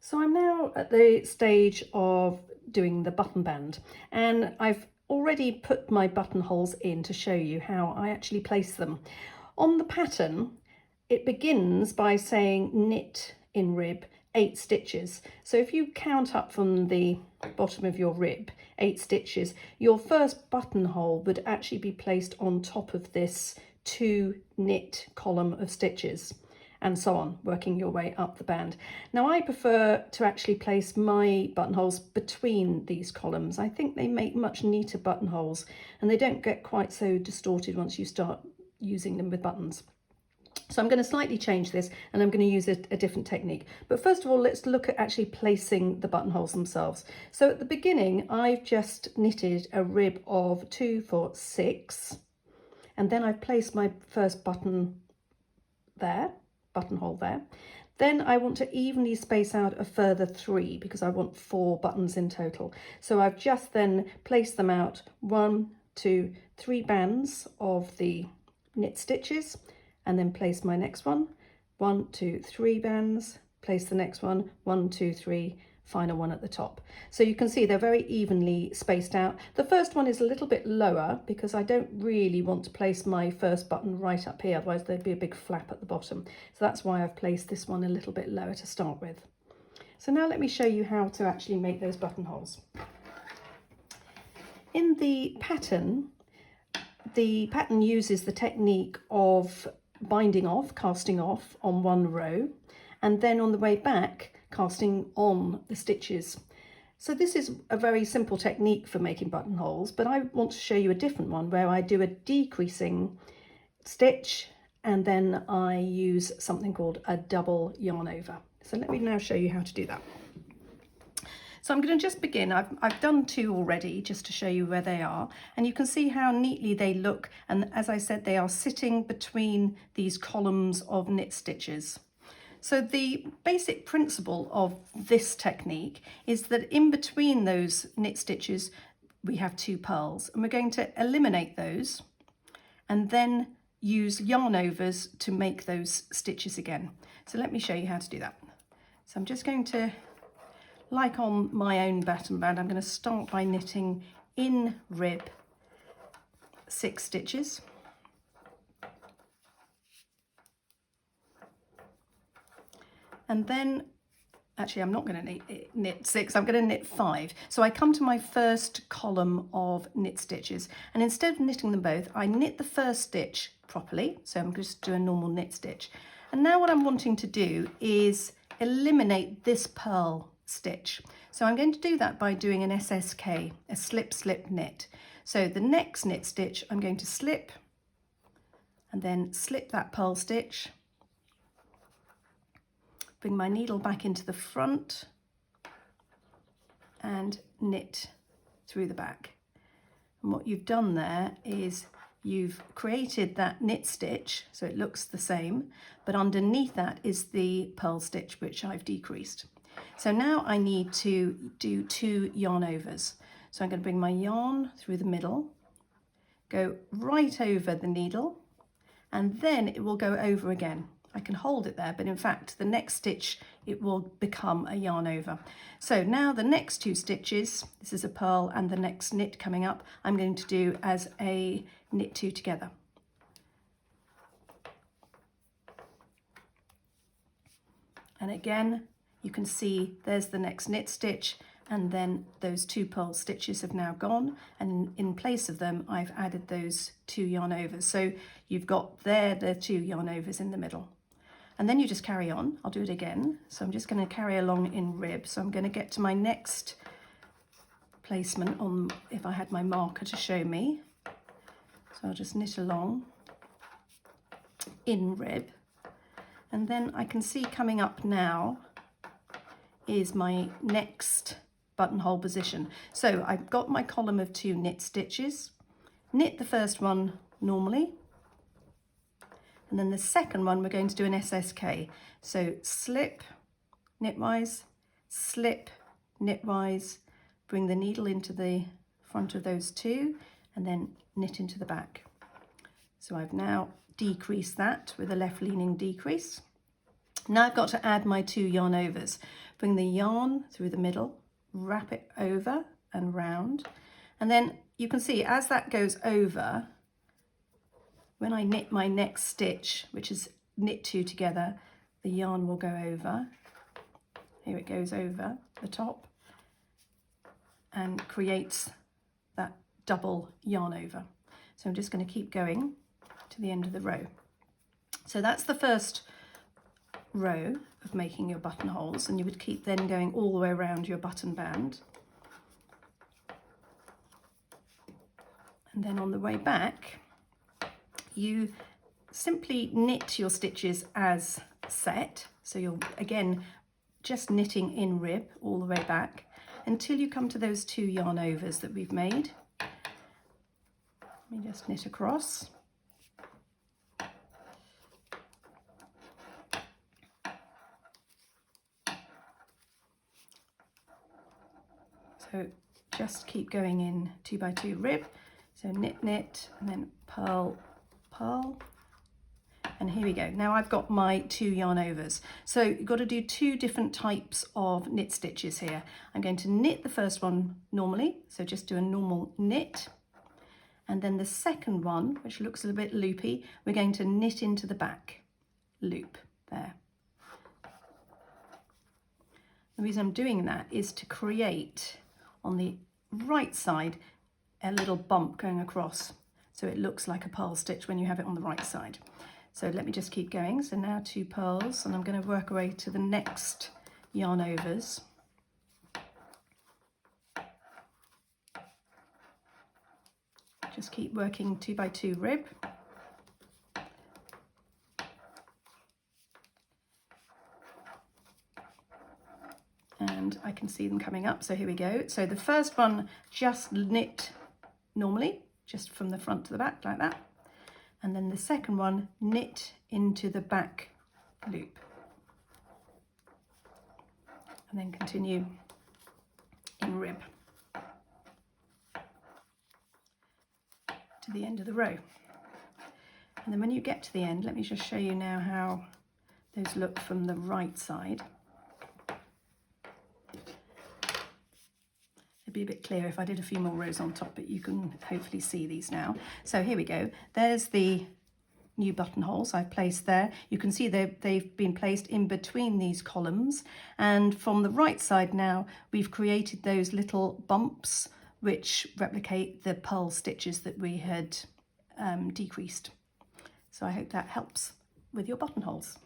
So I'm now at the stage of doing the button band, and I've already put my buttonholes in to show you how I actually place them. On the pattern, it begins by saying knit in rib 8 stitches. So if you count up from the bottom of your rib 8 stitches, your first buttonhole would actually be placed on top of this 2 knit column of stitches, and so on, working your way up the band. Now I prefer to actually place my buttonholes between these columns. I think they make much neater buttonholes and they don't get quite so distorted once you start using them with buttons. So I'm going to slightly change this and I'm going to use a different technique. But first of all, let's look at actually placing the buttonholes themselves. So at the beginning, I've just knitted a rib of 2, 4, 6, and then I've placed my first buttonhole there. Then I want to evenly space out a further 3 because I want 4 buttons in total. So I've just then placed them out 1, 2, 3 bands of the knit stitches, and then place my next one, 1, 2, 3 bands, place the next one, 1, 2, 3, final one at the top. So you can see they're very evenly spaced out. The first one is a little bit lower because I don't really want to place my first button right up here, otherwise there'd be a big flap at the bottom. So that's why I've placed this one a little bit lower to start with. So now let me show you how to actually make those buttonholes. In the pattern uses the technique of binding off, casting off on one row, and then on the way back casting on the stitches. So this is a very simple technique for making buttonholes, but I want to show you a different one where I do a decreasing stitch and then I use something called a double yarn over. So let me now show you how to do that. So I'm going to just begin. I've done 2 already just to show you where they are, and you can see how neatly they look, and as I said, they are sitting between these columns of knit stitches. So the basic principle of this technique is that in between those knit stitches we have 2 purls, and we're going to eliminate those and then use yarn overs to make those stitches again. So let me show you how to do that. So I'm just going to, like on my own button band, I'm going to start by knitting in rib 6 stitches. And then, actually I'm not going to knit 6, I'm going to knit 5. So I come to my first column of knit stitches, and instead of knitting them both, I knit the first stitch properly. So I'm just do a normal knit stitch. And now what I'm wanting to do is eliminate this purl stitch. So I'm going to do that by doing an SSK, a slip, slip, knit. So the next knit stitch, I'm going to slip and then slip that purl stitch, bring my needle back into the front and knit through the back. And what you've done there is you've created that knit stitch so it looks the same, but underneath that is the purl stitch which I've decreased. So now I need to do 2 yarn overs. So I'm going to bring my yarn through the middle, go right over the needle, and then it will go over again. I can hold it there, but in fact the next stitch it will become a yarn over. So now the next 2 stitches, this is a purl and the next knit coming up, I'm going to do as a knit 2 together. And again you can see there's the next knit stitch, and then those 2 purl stitches have now gone, and in place of them I've added those 2 yarn overs. So you've got there the 2 yarn overs in the middle. And then you just carry on. I'll do it again. So I'm just going to carry along in rib. So I'm going to get to my next placement on, if I had my marker to show me. So I'll just knit along in rib. And then I can see coming up now is my next buttonhole position. So I've got my column of 2 knit stitches, knit the first one normally, and then the second one we're going to do an SSK. So slip, knitwise, slip, knitwise, bring the needle into the front of those 2, and then knit into the back. So I've now decreased that with a left leaning decrease. Now I've got to add my 2 yarn overs, bring the yarn through the middle, wrap it over and round, and then you can see as that goes over, when I knit my next stitch, which is knit 2 together, the yarn will go over. Here it goes over the top and creates that double yarn over. So I'm just going to keep going to the end of the row. So that's the first row of making your buttonholes, and you would keep then going all the way around your button band. And then on the way back, you simply knit your stitches as set. So you're again just knitting in rib all the way back until you come to those 2 yarn overs that we've made. Let me just knit across. So just keep going in 2 by 2 rib. So knit, knit, and then purl, purl. And here we go. Now I've got my 2 yarn overs. So you've got to do 2 different types of knit stitches here. I'm going to knit the first one normally, so just do a normal knit. And then the second one, which looks a little bit loopy, we're going to knit into the back loop there. The reason I'm doing that is to create on the right side a little bump going across, so it looks like a purl stitch when you have it on the right side. So let me just keep going. So now 2 purls, and I'm going to work away to the next yarn overs. Just keep working 2 by 2 rib. And I can see them coming up, so here we go. So the first one, just knit normally, just from the front to the back like that. And then the second one, knit into the back loop. And then continue in rib to the end of the row. And then when you get to the end, let me just show you now how those look from the right side. It'd be a bit clearer if I did a few more rows on top, but you can hopefully see these now. So here we go. There's the new buttonholes I've placed there. You can see they've been placed in between these columns. And from the right side now, we've created those little bumps which replicate the purl stitches that we had decreased. So I hope that helps with your buttonholes.